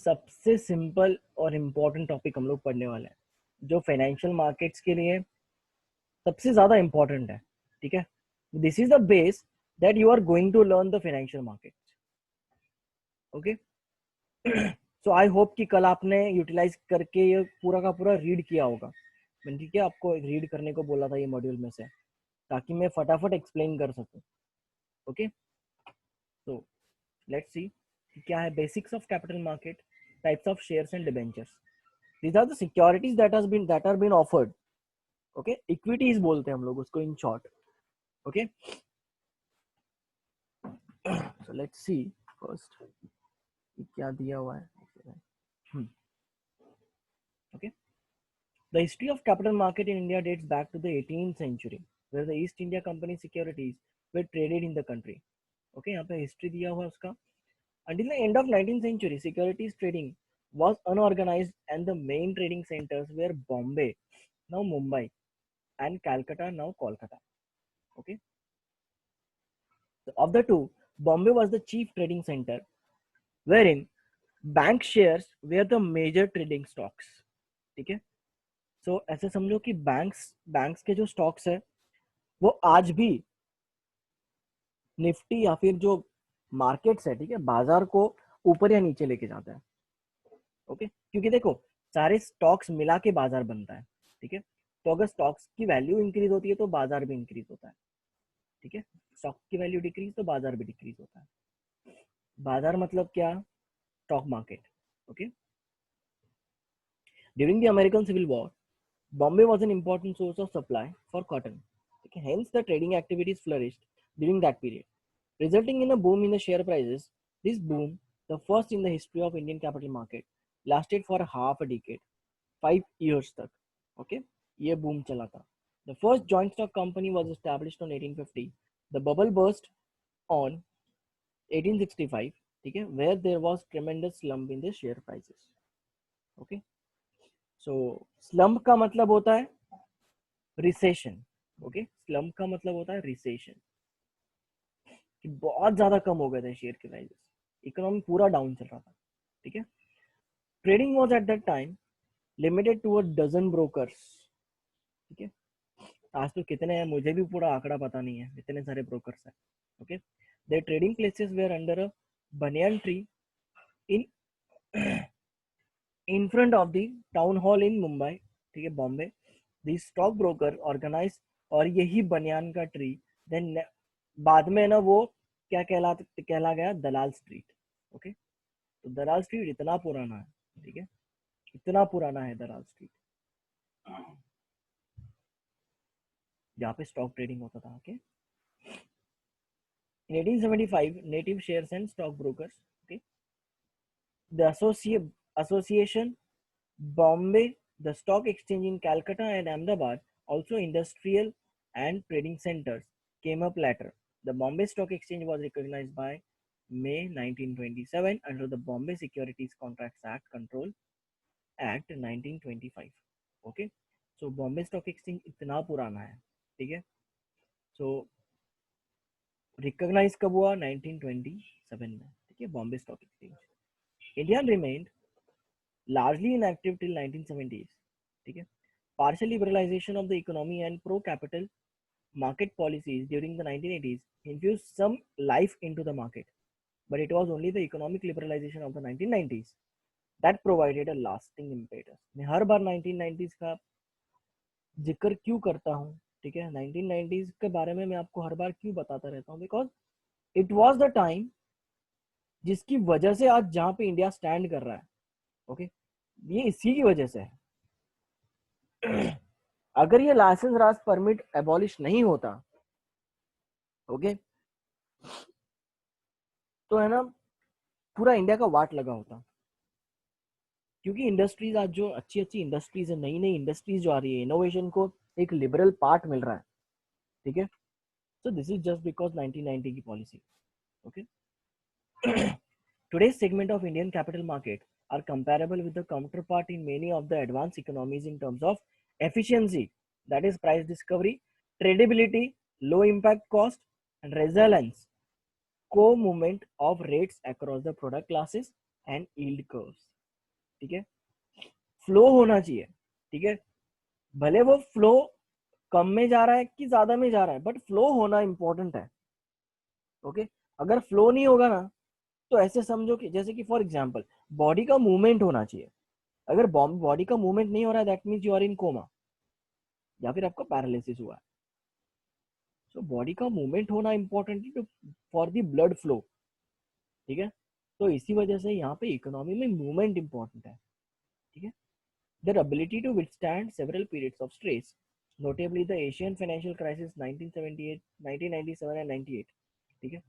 सबसे सिंपल और important topic हम लोग पढ़ने वाले हैं, जो फाइनेंशियल मार्केट्स के लिए सबसे ज्यादा इम्पोर्टेंट है। ठीक है, this is the base that you are going to learn the financial market. Okay, so I hope कि कल आपने यूटिलाइज करके ये पूरा का पूरा रीड किया होगा। मैंने ठीक है आपको रीड करने को बोला था ये मॉड्यूल में से, ताकि मैं फटाफट एक्सप्लेन कर सकूं। ओके, तो लेट्स सी क्या है basics of capital market, types of shares and debentures. These are the securities that are been offered. Okay, equities बोलते हैं हम लोग उसको in short. Okay, so let's see first क्या दिया हुआ है. Okay, the history of capital market in India dates back to the 18th century, where the East India Company securities were traded in the country. Okay, यहाँ पे history दिया हुआ है उसका. Until the end of 19th century, securities trading was unorganized and the main trading centers were Bombay, now Mumbai, and Calcutta, now Kolkata. Okay. Of the two, Bombay was the chief trading center, wherein bank shares were the major trading stocks. ठीक है, सो ऐसे समझो कि banks के जो stocks है वो आज भी निफ्टी या फिर जो मार्केट्स है, ठीक है, बाजार को ऊपर या नीचे लेके जाता है। ओके, क्योंकि देखो सारे स्टॉक्स मिला के बाजार बनता है। ठीक है, तो अगर स्टॉक्स की वैल्यू इंक्रीज होती है तो बाजार भी इंक्रीज होता है। ठीक है, स्टॉक की वैल्यू डिक्रीज तो बाजार भी डिक्रीज होता है। बाजार मतलब क्या? Stock market. Okay, during the American Civil War, Bombay was an important source of supply for cotton. Okay, hence the trading activities flourished during that period, resulting in a boom in the share prices. This boom, the first in the history of Indian capital market, lasted for half a decade, 5 years तक. Okay, ये boom चला था. The first joint stock company was established on 1850. The bubble burst on 1865. ठीक है, where there was tremendous slump in the share prices. Okay, so slump का मतलब होता है रिसेशन। ओके, स्लम्प का मतलब होता है रिसेशन, कि बहुत ज्यादा कम हो गए थे शेयर के प्राइसेस, इकोनॉमी पूरा डाउन चल रहा था। ठीक है, trading was at that time limited to a dozen brokers. ठीक है, आज तो कितने हैं मुझे भी पूरा आंकड़ा पता नहीं है, इतने सारे ब्रोकर्स हैं। Okay, there trading places where under a banyan tree in in front of the town hall in Mumbai. ठीक है, बॉम्बे। दी स्टॉक ब्रोकर ऑर्गेनाइज, और यही बनियान का ट्री देन बाद में ना वो क्या कहला गया? दलाल स्ट्रीट। ओके, तो दलाल स्ट्रीट इतना पुराना है। ठीक है, इतना पुराना है दलाल स्ट्रीट, जहाँ पे स्टॉक ट्रेडिंग होता था। Okay, in 1875 native shares and stock brokers, okay, the association Bombay, the stock exchange in Calcutta and Ahmedabad, also industrial and trading centers, came up later. The Bombay Stock Exchange was recognized by May 1927 under the Bombay Securities Contracts Act Control Act 1925. Okay, so Bombay Stock Exchange इतना पुराना है। ठीक है, so recognize कब हुआ? 1927 में। ठीक है, Bombay Stock Exchange. India remained largely inactive till 1970s. ठीक है, partial liberalization of the economy and pro-capital market policies during the 1980s infused some life into the market, but it was only the economic liberalization of the 1990s that provided a lasting impetus. मैं हर बार 1990s का जिक्र क्यों करता हूँ? ठीक है, 1990s के बारे में मैं आपको हर बार क्यों बताता रहता हूँ? Because it was the time जिसकी वजह से आज जहाँ पे इंडिया स्टैंड कर रहा है। ओके, ये इसी की वजह से है। अगर ये लाइसेंस राज परमिट एबॉलिश नहीं होता, ओके, तो है ना पूरा इंडिया का वाट लगा होता। क्योंकि इंडस्ट्रीज आज जो अच्छी अच्छी इंडस्ट्रीज है, नई नई इंडस्ट्रीज जो आ रही है, इनोवेशन को एक लिबरल पार्ट मिल रहा है। ठीक है, so this is just because 1990 की policy. Okay, today's segment of Indian capital market are comparable with the counterpart in many of the advanced economies in terms of efficiency, that is price discovery, tradability, low impact cost, and resilience, co-movement of rates across the product classes, and yield curves, ठीक है। Flow होना चाहिए, ठीक है, भले वो flow कम में जा रहा है कि ज्यादा में जा रहा है, बट फ्लो होना इंपॉर्टेंट है, ओके। अगर फ्लो नहीं होगा ना, तो ऐसे समझो कि जैसे कि फॉर एग्जांपल बॉडी का मूवमेंट होना चाहिए। अगर बॉडी का मूवमेंट नहीं हो रहा है, that means you are in coma, या फिर आपको पैरालिसिस हुआ है। सो बॉडी का मूवमेंट होना इंपॉर्टेंट है फॉर द ब्लड फ्लो, ठीक है। तो इसी वजह से यहाँ पे इकोनॉमी में मूवमेंट इंपॉर्टेंट है, ठीक है। Their ability to withstand several periods of stress, notably the Asian financial crisis 1978, 1997 and 98, ठीक है।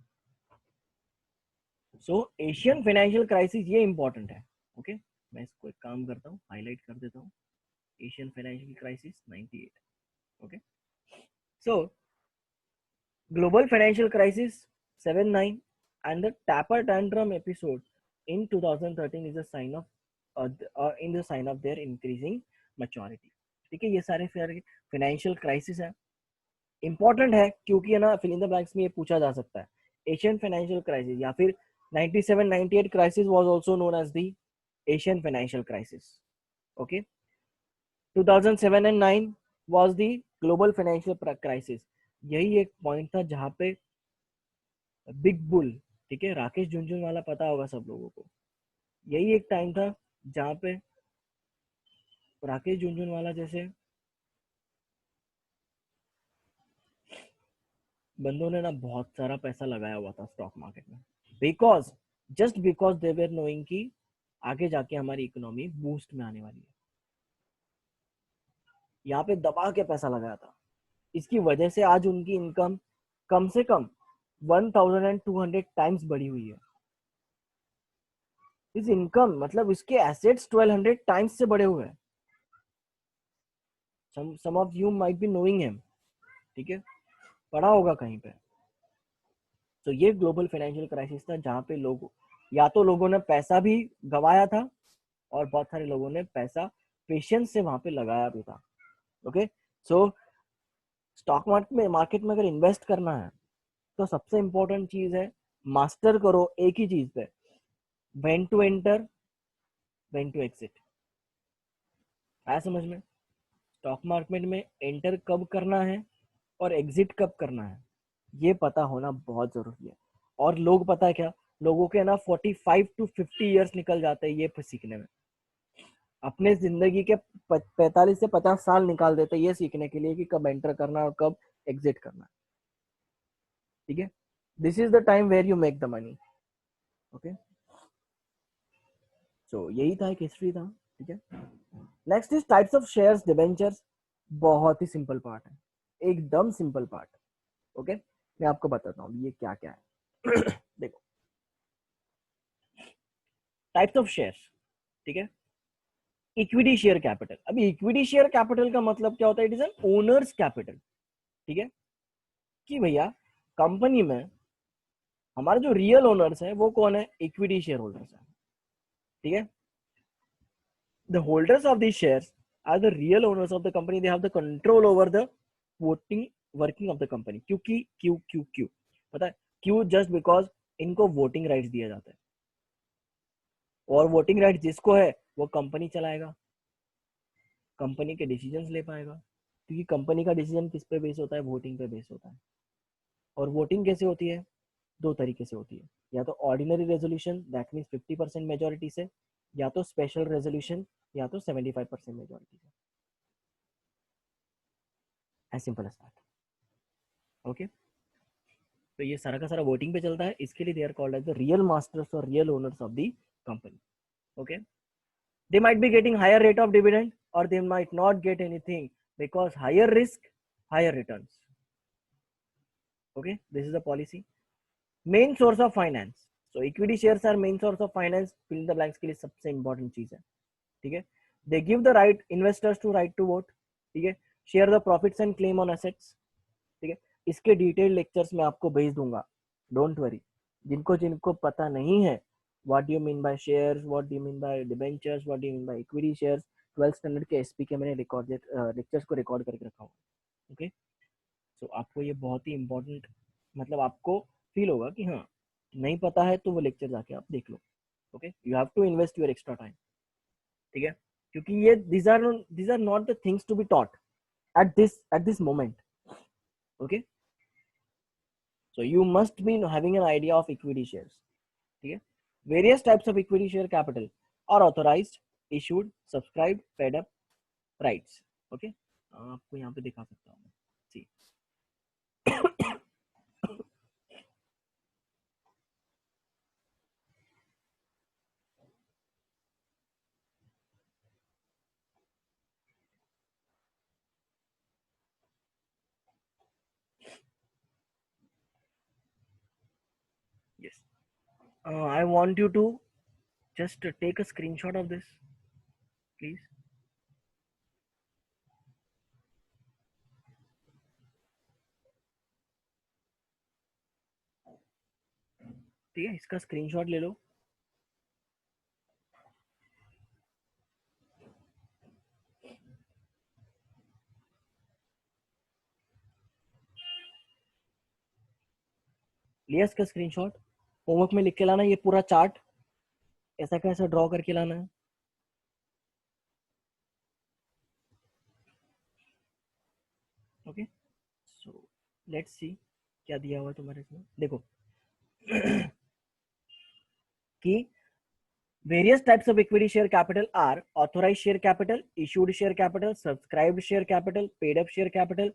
सो एशियन फाइनेंशियल क्राइसिस ये इंपॉर्टेंट है, ओके। मैं इसको एक काम करता हूँ, हाईलाइट कर देता हूँ, Asian financial crisis 98, okay. So global financial crisis 79 and the taper tantrum episode in 2013 is a sign of in the sign of their increasing maturity, ठीक है। ये सारे फाइनेंशियल क्राइसिस है, इंपॉर्टेंट है क्योंकि है ना, फिल इन द ब्लैंक्स में ये पूछा जा सकता है। एशियन फाइनेंशियल क्राइसिस या फिर 97-98 crisis was also known as the Asian financial crisis, okay. 2007 and 9 was the global financial crisis. यही एक पॉइंट था जहां पे बिग बुल, ठीक है, राकेश झुनझुनवाला पता होगा सब लोगों को। यही एक टाइम था जहां पे राकेश झुनझुनवाला जैसे बंदों ने ना बहुत सारा पैसा लगाया हुआ था स्टॉक मार्केट में, because just because they were knowing कि आगे जाके हमारी इकोनॉमी बूस्ट में आने वाली है। यहाँ पे दबा के पैसा लगाया था, इसकी वजह से आज उनकी इनकम कम से कम 1200 टाइम्स बढ़ी हुई है। इस इनकम मतलब इसके एसेट्स 1200 टाइम्स से बढ़े हुए हैं। some of you might be knowing him, ठीक है, पढ़ा होगा कहीं पे। तो ये ग्लोबल फाइनेंशियल क्राइसिस था जहां पे लोग या तो लोगों ने पैसा भी गवाया था और बहुत सारे लोगों ने पैसा पेशेंस से वहां पे लगाया भी था, ओके। सो स्टॉक मार्केट में अगर इन्वेस्ट करना है तो सबसे इंपॉर्टेंट चीज है, मास्टर करो एक ही चीज पे, when to enter, when to exit. आया समझ में? स्टॉक मार्केट में एंटर कब करना है और एग्जिट कब करना है, ये पता होना बहुत जरूरी है। और लोग पता है क्या, लोगों के ना 45 to 50 ईयर्स निकल जाते हैं ये सीखने में। अपने जिंदगी के 45 से 50 साल निकाल देते हैं ये सीखने के लिए कि कब एंटर करना है और कब एग्जिट करना है, ठीक है। This is the time where you make the money, okay. So यही था, एक हिस्ट्री था, ठीक है। Next is types of shares debentures. बहुत ही सिंपल पार्ट है, एकदम सिंपल पार्ट, ओके। मैं आपको बताता हूँ ये क्या क्या है। देखो, टाइप्स ऑफ शेयर्स, ठीक है। Equity share capital. अभी इक्विटी शेयर कैपिटल का मतलब क्या होता है? It is an owners capital, ठीक है, कि भैया कंपनी में हमारे जो रियल ओनर्स है वो कौन है? इक्विटी शेयर होल्डर्स है, ठीक है। The holders of these shares are the real owners of the company. They have the control over the voting working of the company. क्योंकि क्यों क्यों क्यों पता है क्यों? जस्ट बिकॉज इनको वोटिंग राइट्स दिया जाता है, और वोटिंग राइट जिसको है वो कंपनी चलाएगा, कंपनी के डिसीजंस ले पाएगा, क्योंकि कंपनी का डिसीजन किस पे बेस होता है? वोटिंग पे बेस होता है। और वोटिंग कैसे होती है? दो तरीके से होती है, या तो ordinary resolution that means 50% majority से, या तो स्पेशल रेजोल्यूशन, या तो 75% मेजोरिटी से। As simple as that, okay. तो ये सारा का सारा वोटिंग पे चलता है, इसके लिए they are called as the real masters और real owners of the company, okay. They might be getting higher rate of dividend or they might not get anything because higher risk, higher returns. Okay, this is the policy. Main source of finance. So equity shares are main source of finance. Fill in the blanks के लिए सबसे important चीज है, ठीक है। They give the right investors to right to vote, ठीक है। Share the profits and claim on assets, ठीक है। इसके डिटेल लेक्चर्स मैं आपको भेज दूंगा, डोंट वरी। जिनको जिनको पता नहीं है what do you mean by shares, what do you mean by debentures, what do you mean by equity shares, 12th standard के एसपी के मैंने लेक्चर्स को रिकॉर्ड करके रखा हूँ, ओके। सो आपको ये बहुत ही इंपॉर्टेंट, मतलब आपको फील होगा कि हाँ नहीं पता है तो वो लेक्चर जाके आप देख लो, okay, you have to invest your extra time, ठीक है, क्योंकि ये these are not the things to be taught at this moment. Okay, so you must be having an idea of equity shares, ठीक है. Various types of equity share capital are authorized, issued, subscribed, paid up rights. Okay, आपको यहाँ पे दिखा सकता हूँ. See. Yes. I want you to just take a screenshot of this, please. ठीक है, इसका स्क्रीनशॉट ले लो. लिया इसका स्क्रीनशॉट. होमवर्क में लिख के लाना ये पूरा चार्ट ऐसा कैसा ड्रॉ करके लाना है. ओके, सो लेट्स सी क्या दिया हुआ तुम्हारे इसमें. देखो कि various types of equity share capital are authorized share capital, issued share capital, subscribed share capital, paid up share capital,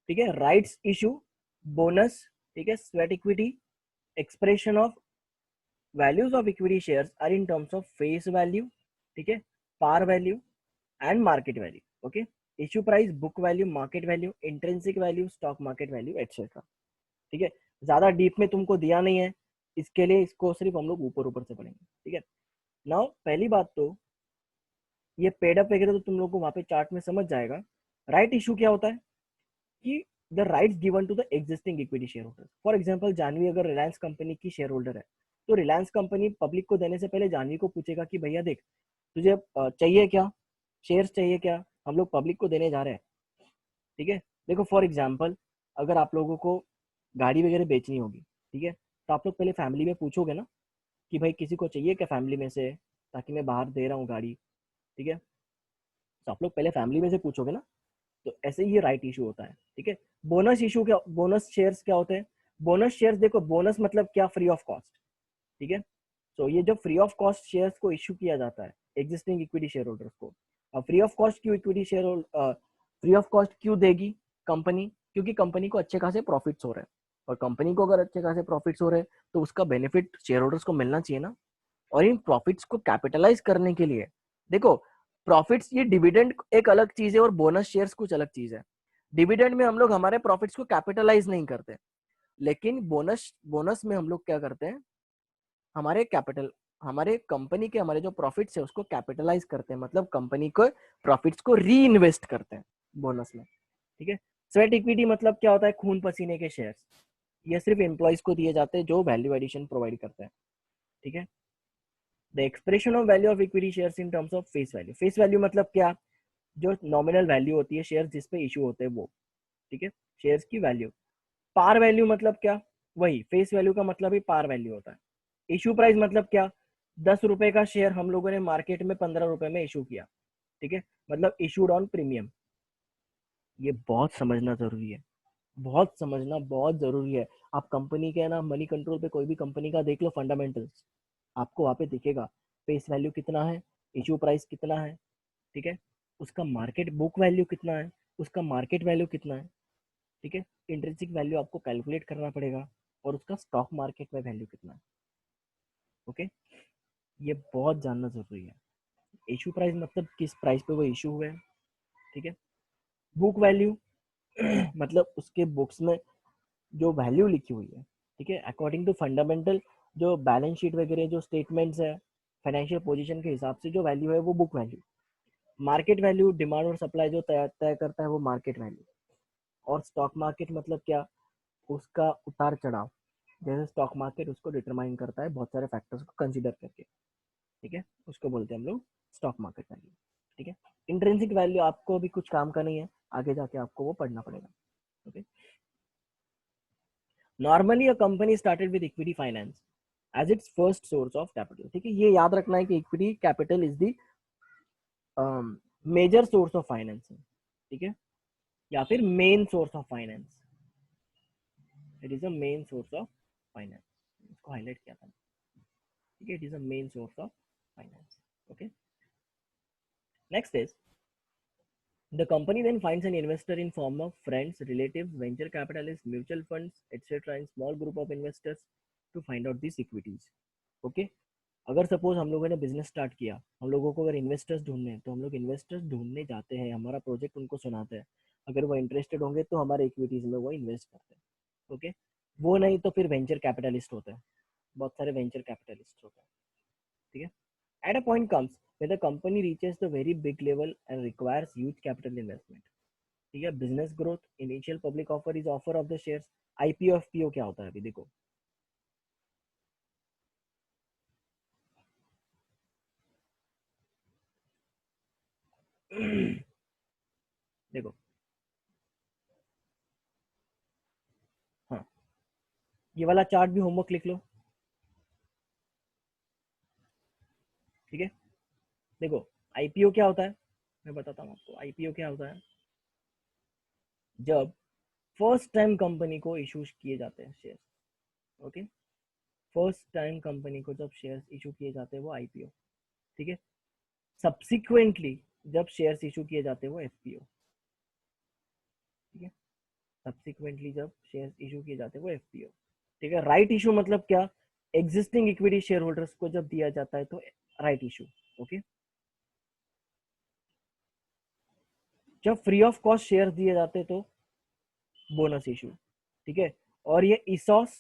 ठीक है, राइट्स इशू, बोनस, ठीक है, sweat equity. Expression of values of equity shares are in terms of face value, ठीक है, par value and market value. Okay, issue price, book value, market value, intrinsic value, stock market value etcetera. ठीक है, ज्यादा deep में तुमको दिया नहीं है, इसके लिए इसको सिर्फ हम लोग ऊपर ऊपर से पढ़ेंगे. ठीक है, नाउ पहली बात तो ये पेड अप वगैरह तो तुम लोग को वहां पे चार्ट में समझ जाएगा. राइट इशू क्या होता है कि the rights given to the existing equity share holder. For example Janvi अगर रिलायंस कंपनी की शेयर होल्डर है तो रिलायंस कंपनी पब्लिक को देने से पहले जानवी को पूछेगा कि भैया देख तुझे चाहिए क्या, शेयर्स चाहिए क्या, हम लोग पब्लिक को देने जा रहे हैं. ठीक है, देखो फॉर एग्जाम्पल अगर आप लोगों को गाड़ी वगैरह बेचनी होगी, ठीक है, तो आप लोग पहले फैमिली में पूछोगे ना कि भाई किसी को चाहिए क्या फैमिली में से, ताकि मैं बाहर दे रहा हूँ गाड़ी. ठीक है, तो आप लोग पहले फैमिली में से पूछोगे ना. तो ऐसे ही राइट इशू होता है. ठीक है, बोनस इशू क्या, बोनस शेयर्स क्या होते हैं. बोनस शेयर्स देखो, बोनस मतलब क्या, फ्री ऑफ कॉस्ट. ठीक है, तो ये जो फ्री ऑफ कॉस्ट शेयर्स को इशू किया जाता है एग्जिस्टिंग इक्विटी शेयर होल्डर्स को. अब फ्री ऑफ कॉस्ट क्यों equity share free of cost क्यों देगी कंपनी, क्योंकि कंपनी को अच्छे खासे प्रॉफिट्स हो रहे हैं, और कंपनी को अगर अच्छे खासे प्रॉफिट्स हो रहे हैं तो उसका बेनिफिट शेयर होल्डर्स को मिलना चाहिए ना. और इन प्रॉफिट्स को कैपिटलाइज करने के लिए देखो, प्रॉफिट्स ये डिविडेंड एक अलग चीज है और बोनस शेयर्स कुछ अलग चीज है. डिविडेंड में हम लोग हमारे प्रॉफिट्स को कैपिटलाइज नहीं करते, लेकिन बोनस बोनस में हम लोग क्या करते हैं, हमारे कैपिटल हमारे कंपनी के हमारे जो प्रॉफिट्स है उसको कैपिटलाइज करते हैं, मतलब कंपनी को प्रॉफिट्स को री इन्वेस्ट करते हैं बोनस में. ठीक है, स्वेट इक्विटी मतलब क्या होता है, खून पसीने के शेयर्स. ये सिर्फ एम्प्लॉयज को दिए जाते हैं जो वैल्यू एडिशन प्रोवाइड करते हैं. ठीक है, the expression of value of equity shares in terms of face value. Face value मतलब क्या, जो नॉमिनल वैल्यू होती है शेयर जिस पे इशू होते हैं वो. ठीक है, शेयर्स की वैल्यू. पार वैल्यू मतलब क्या, वही फेस वैल्यू का मतलब ही पार वैल्यू होता है. इशू प्राइस मतलब क्या, 10 रुपए का शेयर हम लोगों ने मार्केट में 15 रुपए में इशू किया. ठीक है, मतलब इशूड ऑन प्रीमियम. ये बहुत समझना जरूरी है, बहुत समझना बहुत जरूरी है. आप कंपनी के ना मनी कंट्रोल पे कोई भी कंपनी का देख लो फंडामेंटल्स, आपको वहां पे दिखेगा फेस वैल्यू कितना है, इशू प्राइस कितना है. ठीक है, उसका मार्केट बुक वैल्यू कितना है, उसका मार्केट वैल्यू कितना है. ठीक है, इंट्रिंसिक वैल्यू आपको कैलकुलेट करना पड़ेगा, और उसका स्टॉक मार्केट में वैल्यू कितना है. ओके, ये बहुत जानना जरूरी है. इशू प्राइस मतलब किस प्राइस पे वो इशू हुआ है. ठीक है, बुक वैल्यू मतलब उसके बुक्स में जो वैल्यू लिखी हुई है. ठीक है, अकॉर्डिंग टू फंडामेंटल जो बैलेंस शीट वगैरह जो स्टेटमेंट्स है फाइनेंशियल पोजीशन के हिसाब से जो वैल्यू है वो book value. Market value demand और सप्लाई जो तय तय करता है वो मार्केट वैल्यू. और स्टॉक मार्केट मतलब क्या, उसका उतार चढ़ाव, जैसे स्टॉक मार्केट उसको डिटरमाइन करता है बहुत सारे फैक्टर्स को कंसीडर करके. ठीक है, उसको बोलते हैं हम लोग स्टॉक मार्केट वैल्यू. ठीक है, इंट्रिंसिक वैल्यू आपको भी कुछ काम का नहीं है, आगे जाके आपको वो पढ़ना पड़ेगा. Okay, normally a company started with equity finance as its first source of capital. ठीक है, ये याद रखना है कि equity capital is the major source of financing, ठीक है, या फिर main source of finance. It is a main source of finance, इसको हाईलाइट किया था, ठीक है, it is a main source of finance. Okay, next is the company then finds an investor in form of friends, relatives, venture capitalists, mutual funds, etc. in small group of investors to find out these equities. Okay, अगर suppose हम लोगों ने business start किया, हम लोगों को अगर investors ढूंढने हैं तो हम लोग इन्वेस्टर्स ढूंढने जाते हैं, हमारा प्रोजेक्ट उनको सुनाते हैं, अगर वो इंटरेस्टेड होंगे तो हमारे इक्विटीज में वो इन्वेस्ट करते हैं। ओके, वो नहीं तो फिर वेंचर कैपिटलिस्ट होते हैं, बहुत सारे वेंचर कैपिटलिस्ट होते हैं, ठीक है। At a point comes where the company reaches the very big level and requires huge capital investment, ठीक है। Business growth, initial public offer is offer of the shares. IPO FPO क्या होता है अभी देखो, देखो, हाँ, ये वाला चार्ट भी होमवर्क लिख लो, ठीक है। देखो, आईपीओ क्या होता है, मैं बताता हूँ आपको। आईपीओ क्या होता है, जब फर्स्ट टाइम कंपनी को इशू किए जाते हैं share. Okay, first time company को जब शेयर्स इशू किए जाते हैं वो आईपीओ, ठीक है। सब्सिक्वेंटली जब शेयर्स इशू किए जाते हैं वो एफपीओ, ठीक है। सब्सिक्वेंटली जब शेयर्स इशू किए जाते हैं वो एफपीओ, ठीक है। राइट इशू मतलब क्या, एग्जिस्टिंग इक्विटी शेयर होल्डर्स को जब दिया जाता है तो राइट इशू। ओके, जब फ्री ऑफ कॉस्ट शेयर दिए जाते हैं तो बोनस इशू, ठीक है। और ये ईसॉस,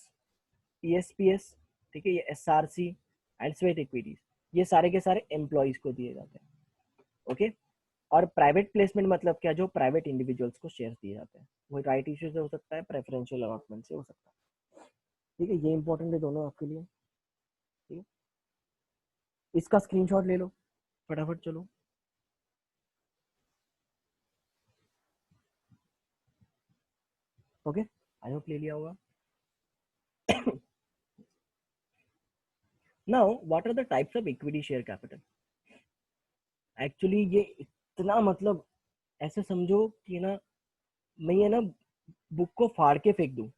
ईएसपीएस, ठीक है, ये एसआरसी एंड स्वेट इक्विटीज, ये सारे के सारे एम्प्लॉयज को दिए जाते हैं। ओके, और प्राइवेट प्लेसमेंट मतलब क्या, जो प्राइवेट इंडिविजुअल्स को शेयर दिए जाते हैं, वो राइट इशू से हो सकता है, प्रेफरेंशियल अलॉटमेंट से हो सकता है, ठीक है। ये इंपॉर्टेंट है दोनों आपके लिए, ठीक है। इसका स्क्रीनशॉट ले लो फटाफट, चलो। ओके, आई होप ले लिया होगा। Now what are the types of equity share capital. Actually ये इतना मतलब ऐसे समझो कि ना, मैं ये ना बुक को फाड़ के फेंक दूं,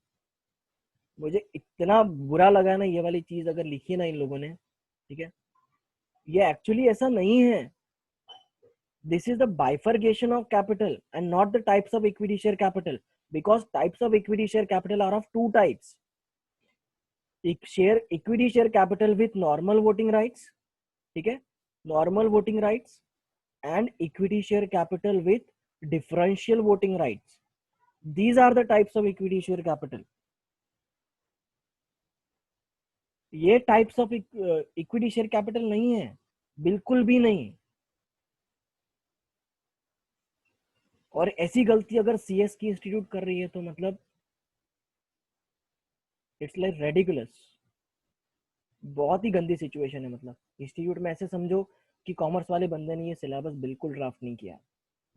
मुझे इतना बुरा लगा ना ये वाली चीज अगर लिखी है ना इन लोगों ने, ठीक है। ये एक्चुअली ऐसा नहीं है, this is the bifurcation of capital and not the types of equity share capital, because types of equity share capital are of two types: share equity share capital with normal voting rights, ठीक है, normal voting rights, and equity share capital with differential voting rights. These are the types of equity share capital. ये types of equity share capital नहीं है, बिल्कुल भी नहीं। और ऐसी गलती अगर सीएस की इंस्टीट्यूट कर रही है तो मतलब इट्स लाइक रेडिकुलस, बहुत ही गंदी सिचुएशन है। मतलब इंस्टीट्यूट में ऐसे समझो कि कॉमर्स वाले बंदे ने ये सिलेबस बिल्कुल ड्राफ्ट नहीं किया,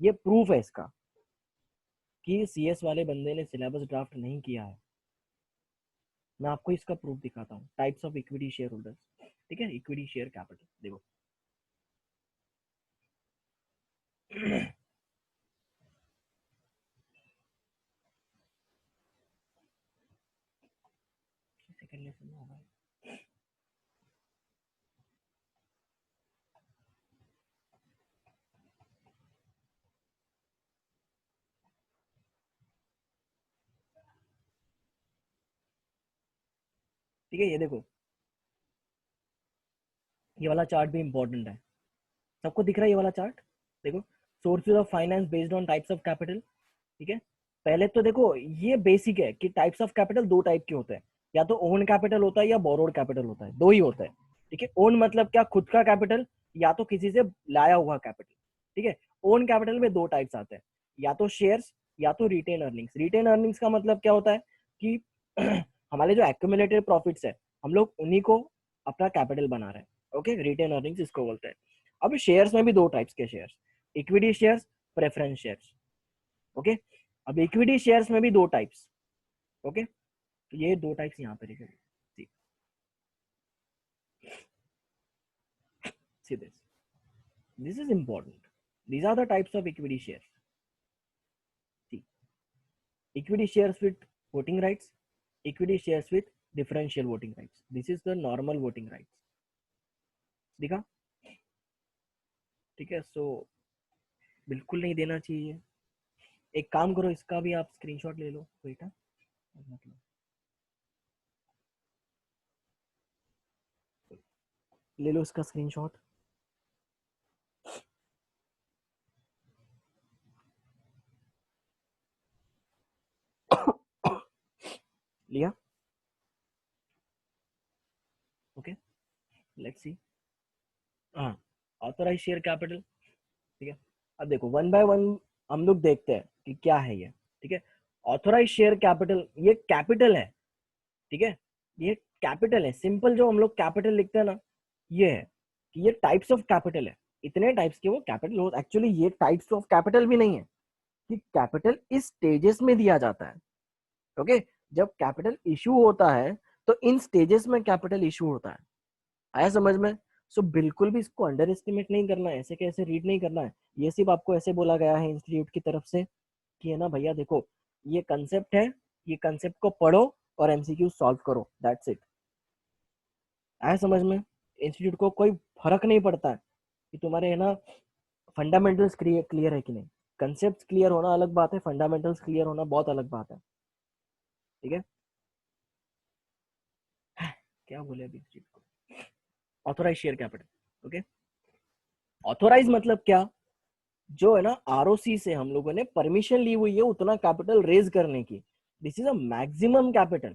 ये प्रूफ है इसका कि सीएस वाले बंदे ने सिलेबस ड्राफ्ट नहीं किया है। मैं आपको इसका प्रूफ दिखाता हूँ, types of equity share holders, ठीक है, इक्विटी शेयर कैपिटल देखो। सेकंड लेसन में होगा, ठीक है। ये देखो, ये वाला चार्ट भी इंपॉर्टेंट है, सबको दिख रहा है ये वाला चार्ट, देखो। Sources of finance based on types of capital, ठीक है। पहले तो देखो ये बेसिक है कि टाइप्स ऑफ कैपिटल दो टाइप के होते हैं, या तो ओन कैपिटल होता है या बोरोड कैपिटल होता है, दो ही होता है, ठीक है। ओन मतलब क्या, खुद का कैपिटल, या तो किसी से लाया हुआ कैपिटल, ठीक है। ओन कैपिटल में दो टाइप्स आते हैं, या तो शेयर्स या तो रिटेन अर्निंग्स। रिटेन अर्निंग्स का मतलब क्या होता है कि हमारे जो एक्यूमुलेटेड प्रॉफिट्स है, हम लोग उन्हीं को अपना कैपिटल बना रहे हैं। ओके, रिटेन अर्निंग्स इसको बोलते हैं। अब शेयर्स में भी दो टाइप्स के shares, equity shares, preference shares. Okay, अब इक्विटी शेयर्स में भी दो टाइप्स। ओके, तो ये दो टाइप्स यहाँ पे लिखे, See this. This is important. These are the types of equity shares. See, equity shares with voting rights, equity shares with differential voting rights. This is the normal voting rights. दिखा? ठीक है, सो बिल्कुल नहीं देना चाहिए. एक काम करो, इसका भी आप स्क्रीनशॉट ले लो बेटा. ले लो इसका स्क्रीनशॉट. लिया? Okay, let's see. हाँ, ऑथराइज शेयर कैपिटल. ठीक है, अब देखो वन बाय वन हम लोग देखते हैं कि क्या है ये. ठीक है, ऑथराइज शेयर कैपिटल, ये कैपिटल है. ठीक है, ये कैपिटल है. सिंपल जो हम लोग कैपिटल लिखते हैं ना, ये है कि ये टाइप्स ऑफ कैपिटल है. इतने टाइप्स के वो कैपिटल हो. एक्चुअली ये टाइप्स ऑफ कैपिटल भी नहीं है कि कैपिटल इस स्टेजेस में दिया जाता है. ओके, जब कैपिटल इशू होता है तो इन स्टेजेस में कैपिटल इशू होता है. आया समझ में? सो बिल्कुल भी इसको अंडर एस्टिमेट नहीं करना है, ऐसे कैसे रीड नहीं करना है. ये सिर्फ आपको ऐसे बोला गया है इंस्टीट्यूट की तरफ से कि है ना भैया देखो ये कंसेप्ट है, ये कंसेप्ट को पढ़ो और एमसीक्यू सॉल्व करो. That's it. आया समझ में? इंस्टीट्यूट को कोई फर्क नहीं पड़ता है कि तुम्हारे है ना फंडामेंटल्स क्लियर है कि नहीं. कंसेप्ट क्लियर होना अलग बात है, फंडामेंटल्स क्लियर होना बहुत अलग बात है. ठीक है, क्या बोले अभी इंस्टीट्यूट को. Authorise share capital. Okay, authorise मतलब क्या? जो है ना आरओसी से हम लोगों ने परमिशन ली हुई है उतना कैपिटल रेज करने की. This is a maximum capital.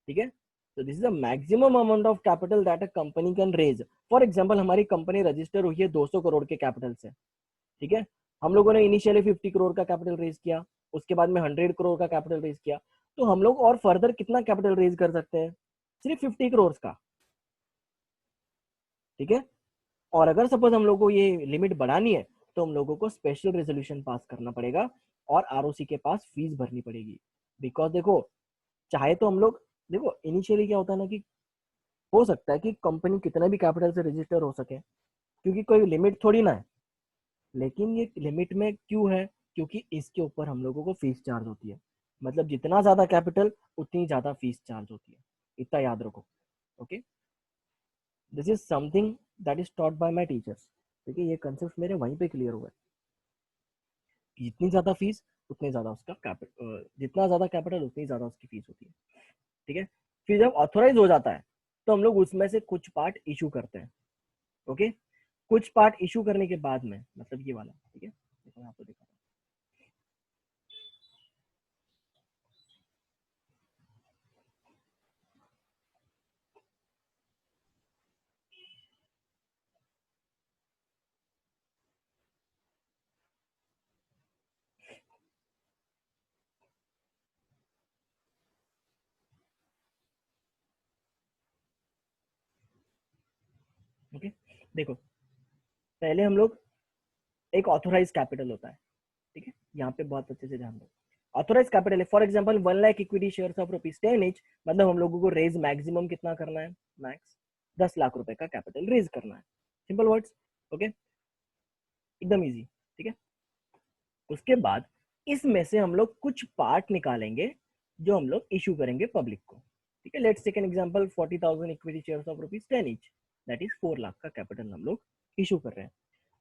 ठीक है, तो this is a maximum amount of capital that a company can raise. For example हमारी कंपनी रजिस्टर हुई है 200 करोड़ के कैपिटल से. ठीक है, हम लोगों ने इनिशियली 50 करोड़ का कैपिटल रेज किया, उसके बाद में 100 करोड़ का कैपिटल रेज किया. तो हम लोग और फर्दर कितना कैपिटल रेज कर सकते हैं? सिर्फ 50 करोड़ का. ठीक है, और अगर सपोज हम लोग को ये लिमिट बढ़ानी है तो हम लोगों को स्पेशल रेजोल्यूशन पास करना पड़ेगा और आरओसी के पास फीस भरनी पड़ेगी. बिकॉज देखो, चाहे तो हम लोग देखो इनिशियली क्या होता है ना कि हो सकता है कि कंपनी कितना भी कैपिटल से रजिस्टर हो सके, क्योंकि कोई लिमिट थोड़ी ना है. लेकिन ये लिमिट में क्यों है? क्योंकि इसके ऊपर हम लोगों को फीस चार्ज होती है. मतलब जितना ज्यादा कैपिटल उतनी ज्यादा फीस चार्ज होती है. इतना याद रखो. Okay, this is something that is taught by my teachers. ठीक है, ये कंसेप्ट मेरे वहीं पे क्लियर हुआ है. जितनी ज्यादा फीस उतनी ज्यादा उसका कैपिटल, जितना ज्यादा कैपिटल उतनी ज्यादा उसकी फीस होती है. ठीक है, फिर जब ऑथोराइज हो जाता है तो हम लोग उसमें से कुछ पार्ट इशू करते हैं. ओके, कुछ पार्ट इशू करने के बाद में मतलब ये वाला. ठीक है, देखो मैं आपको दिखा रहा हूं. ओके, देखो पहले हम लोग एक ऑथोराइज कैपिटल होता है. ठीक है, यहाँ पे बहुत अच्छे से ध्यान दो. ऑथोराइज कैपिटल है for example 1 lakh equity shares of ₹10 each. मतलब हम लोगों को रेज मैक्सिमम कितना करना है? मैक्स 10 लाख रुपए का कैपिटल रेज करना है. Simple words. ओके, एकदम इजी. ठीक है, उसके बाद इसमें से हम लोग कुछ पार्ट निकालेंगे जो हम लोग इशू करेंगे पब्लिक को. ठीक है, let's take an example 40,000 equity shares of ₹10 each. That is 4 lakh का कैपिटल हम लोग इशू कर रहे हैं.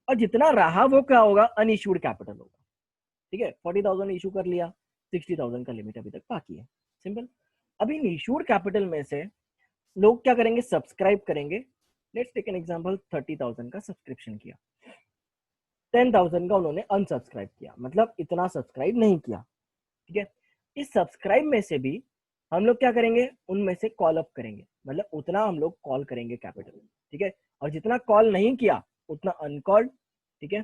और जितना रहा वो क्या होगा? अनइश्यूड कैपिटल होगा. ठीक है, 40,000 इशू कर लिया, 60,000 का लिमिट अभी तक बाकी है. सिंपल. अभी इन इशूड कैपिटल में से लोग क्या करेंगे? सब्सक्राइब करेंगे. लेट्स टेक एन एग्जांपल 30,000 का सब्सक्रिप्शन किया, 10,000 का उन्होंने अनसब्सक्राइब किया, मतलब इतना सब्सक्राइब नहीं किया. ठीक है, इस सब्सक्राइब में से भी हम लोग क्या करेंगे? उनमें से कॉल अप करेंगे, मतलब उतना हम लोग कॉल करेंगे कैपिटल. ठीक है, और जितना कॉल नहीं किया उतना अनकॉल्ड. ठीक है,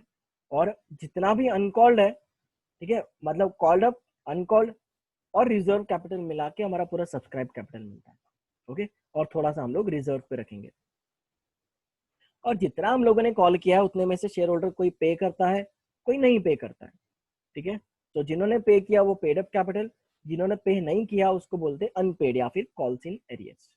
और जितना भी अनकॉल्ड है, ठीक है, मतलब कॉल्ड अप, अनकॉल्ड और रिजर्व कैपिटल मिला के हमारा पूरा सब्सक्राइब कैपिटल मिलता है. ओके, और थोड़ा सा हम लोग रिजर्व पे रखेंगे. और जितना हम लोगों ने कॉल किया है उतने में से शेयर होल्डर कोई पे करता है, कोई नहीं पे करता है. ठीक है, तो जिन्होंने पे किया वो पेड अप कैपिटल, जिन्होंने पे नहीं किया उसको बोलते हैं अनपेड या फिर कॉल्स इन एरियर्स.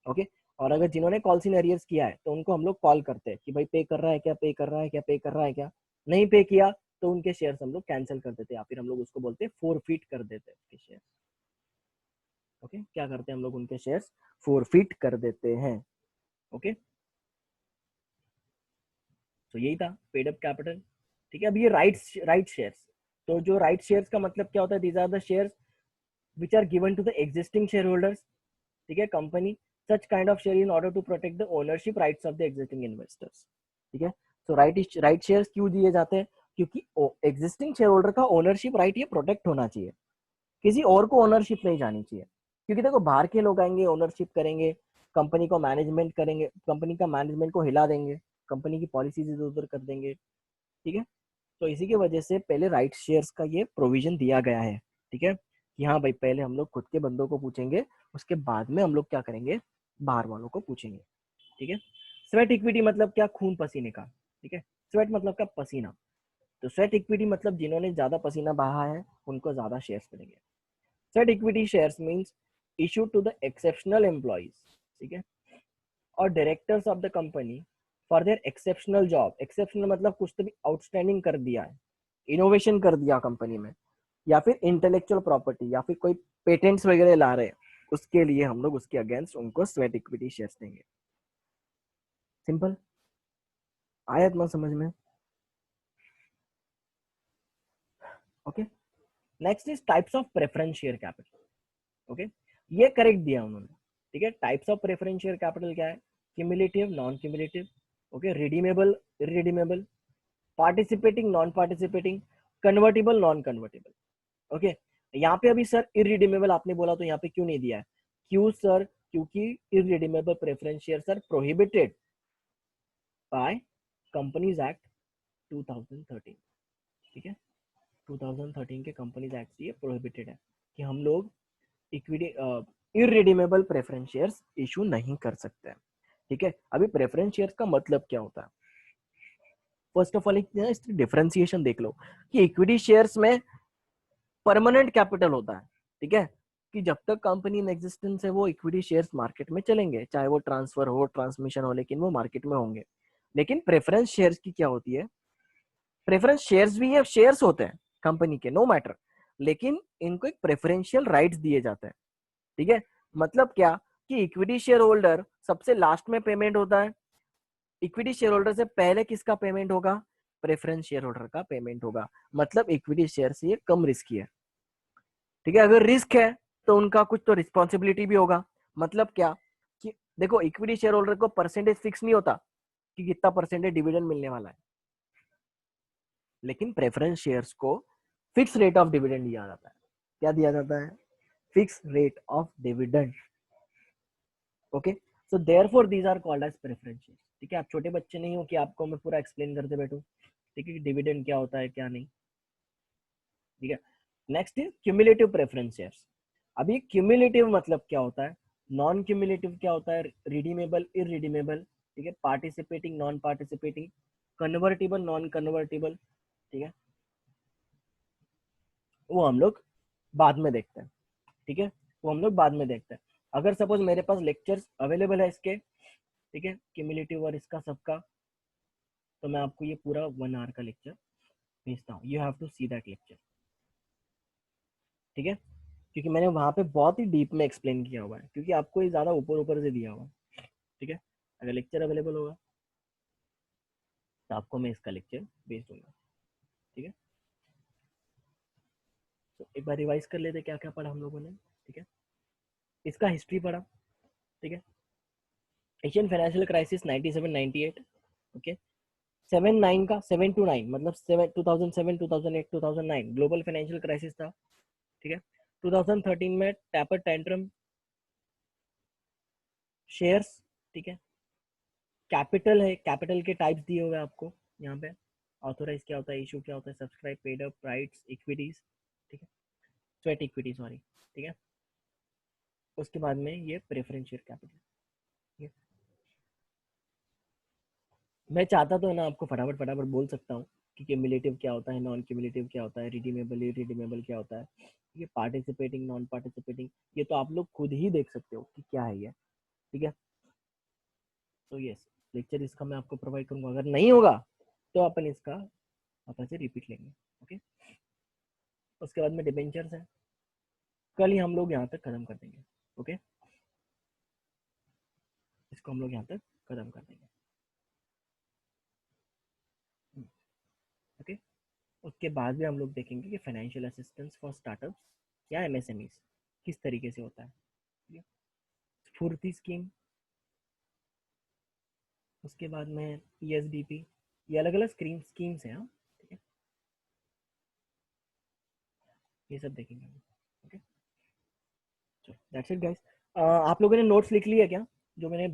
ओके, और अगर जिन्होंने कॉल्स इन एरियर्स किया है तो उनको हम लोग कॉल करते हैं कि भाई पे कर रहा है क्या, पे कर रहा है क्या, पे कर रहा है क्या। नहीं पे किया तो उनके शेयर्स हम लोग कैंसिल कर देते हैं, या फिर हम लोग उसको बोलते हैं फोरफिट कर देते हैं उसके शेयर। ओके, क्या करते हैं हम लोग, उनके शेयर्स फोरफिट कर देते हैं। ओके, तो यही था पेड अप कैपिटल। ठीक है, अब ये राइट शेयर्स। तो जो राइट शेयर्स का मतलब क्या होता है, these are the shares which are given to the existing share holders. ठीक है, company such kind of share in order to protect the ownership rights of the existing investors. ठीक है, तो राइट शेयर्स क्यों दिए जाते हैं, क्योंकि एग्जिस्टिंग शेयर होल्डर का ओनरशिप राइट ये प्रोटेक्ट होना चाहिए, किसी और को ओनरशिप नहीं जानी चाहिए। क्योंकि देखो बाहर के लोग आएंगे, ओनरशिप करेंगे, कंपनी को मैनेजमेंट करेंगे, कंपनी का मैनेजमेंट को हिला देंगे, कंपनी की पॉलिसीज इधर उधर कर देंगे। ठीक है, तो इसी की वजह से पहले राइट शेयर्स का ये प्रोविजन दिया गया है। ठीक है, कि हाँ भाई पहले हम लोग खुद के बंदों को पूछेंगे, उसके बाद में हम लोग क्या करेंगे, बाहर वालों को पूछेंगे। ठीक है, स्वेट इक्विटी मतलब क्या, खून पसीने का। ठीक है, स्वेट मतलब क्या, पसीना। तो स्वेट इक्विटी मतलब जिन्होंने ज्यादा पसीना बहा है उनको ज्यादा शेयर्स मिलेंगे। Sweat equity shares means issue to the exceptional employees, ठीक है, और directors of the company for their exceptional job. Exceptional मतलब कुछ तो भी आउटस्टैंडिंग कर दिया है, इनोवेशन कर दिया कंपनी में, या फिर इंटेलेक्चुअल प्रॉपर्टी, या फिर कोई पेटेंट्स वगैरह ला रहे हैं, उसके लिए हम लोग उसके अगेंस्ट उनको स्वेट इक्विटी शेयर्स देंगे। सिंपल, आया इतना समझ में। Okay, next is types of preference share capital. Okay, ये करेक्ट दिया उन्होंने। ठीक है, types of preference share capital क्या है, cumulative, non cumulative, okay, redeemable, irredeemable, participating, non participating, convertible, non convertible. Okay, यहाँ पे अभी सर इरिडीमेबल आपने बोला तो यहाँ पे क्यों नहीं दिया है, क्यों सर, क्योंकि irredeemable preference share sir prohibited by companies act 2013। ठीक है, 2013 के कंपनीज एक्ट से ये प्रोहिबिटेड है कि हम लोग equity irredeemable preference shares issue नहीं कर सकते हैं। ठीक है, अभी प्रेफरेंस शेयर्स का मतलब क्या होता है, फर्स्ट ऑफ ऑल इसकी डिफरेंशिएशन देख लो कि इक्विटी शेयर्स में परमानेंट कैपिटल होता है। ठीक है, कि जब तक कंपनी इन एग्जिस्टेंस है वो इक्विटी शेयर्स मार्केट में चलेंगे, चाहे वो ट्रांसफर हो, ट्रांसमिशन हो, लेकिन वो मार्केट में होंगे। लेकिन प्रेफरेंस शेयर्स की क्या होती है, प्रेफरेंस शेयर्स भी ये शेयर्स होते हैं कंपनी के, नो मैटर, लेकिन इनको एक प्रेफरेंशियल राइट्स दिए जाते हैं। ठीक है, मतलब क्या, कि इक्विटी शेयर होल्डर सबसे लास्ट में पेमेंट होता है, इक्विटी शेयर होल्डर से पहले किसका पेमेंट होगा, प्रेफरेंस शेयर होल्डर का पेमेंट होगा। मतलब इक्विटी शेयर से ये कम रिस्की है। ठीक है, अगर रिस्क है तो उनका कुछ तो रिस्पॉन्सिबिलिटी भी होगा। मतलब क्या, कि देखो इक्विटी शेयर होल्डर को परसेंटेज फिक्स नहीं होता कि कितना परसेंटेज डिविडेंड मिलने वाला है, लेकिन प्रेफरेंस शेयर्स को फिक्स रेट ऑफ डिविडेंड दिया जाता है। क्या दिया जाता है, fix rate of dividend. Okay, so therefore these are called as preference shares. ठीक है, आप छोटे बच्चे नहीं हो कि आपको मैं पूरा एक्सप्लेन करते बैठूं। ठीक है, डिविडेंड क्या होता है क्या नहीं। ठीक है, next is cumulative preference shares. अभी क्यूमुलेटिव मतलब क्या होता है, नॉन क्यूमुलेटिव क्या होता है, रिडीमेबल, इरिडीमेबल, ठीक है, participating, non participating, convertible, non convertible. ठीक है, वो हम लोग बाद में देखते हैं। ठीक है, वो हम लोग बाद में देखते हैं। अगर सपोज मेरे पास लेक्चर्स अवेलेबल है इसके, ठीक है, क्यूमुलेटिव और इसका सबका, तो मैं आपको ये पूरा 1 आवर का लेक्चर भेजता हूँ, you have to see that lecture. ठीक है, क्योंकि मैंने वहां पे बहुत ही डीप में एक्सप्लेन किया हुआ है, क्योंकि आपको ये ज्यादा ऊपर ऊपर से दिया हुआ है। ठीक है, अगर लेक्चर अवेलेबल होगा तो आपको मैं इसका लेक्चर भेज दूंगा। ठीक है, तो एक बार रिवाइज कर लेते क्या क्या पढ़ा हम लोगों ने। ठीक है, इसका हिस्ट्री पढ़ा। ठीक है, एशियन फाइनेंशियल क्राइसिस 97-98। ओके, 79 का 7 to 9 मतलब 2007, 2008, 2009 ग्लोबल फाइनेंशियल क्राइसिस था। ठीक है, 2013 में टैपर टेंट्रम शेयर्स। ठीक है, कैपिटल है, कैपिटल के टाइप्स दिए हुए आपको यहाँ पे, ऑथोराइज क्या होता है, इशू क्या होता है, subscribe, paid up, rights, equities. ठीक है, स्वेट इक्विटी सॉरी। ठीक है, उसके बाद में ये प्रेफरेंस शेयर कैपिटल। ठीक है, मैं चाहता तो ना आपको फटाफट फटाफट बोल सकता हूँ कि क्यूमुलेटिव क्या होता है, नॉन क्यूमुलेटिव क्या होता है, रिडीमेबल, इरिडीमेबल क्या होता है, ये पार्टिसिपेटिंग, नॉन पार्टिसिपेटिंग, ये तो आप लोग खुद ही देख सकते हो कि क्या है ये। ठीक है, तो यस, लेक्चर इसका मैं आपको प्रोवाइड करूंगा, अगर नहीं होगा तो अपन इसका अपन से रिपीट लेंगे। ओके, उसके बाद में डिबेंचर्स है, कल ही हम लोग यहाँ तक खत्म कर देंगे। ओके, इसको हम लोग यहाँ तक खत्म कर देंगे। ओके, उसके बाद भी हम लोग देखेंगे कि फाइनेंशियल असिस्टेंस फॉर स्टार्टअप्स या एमएसएमईज किस तरीके से होता है। ठीक है, स्फूर्ति स्कीम, उसके बाद में पीएसडीपी, ये अलग अलग स्कीम्स हैं। ठीक है, ये सब देखेंगे हम। Okay, that's it guys. आप लोगों ने नोट्स लिख लिया क्या जो मैंने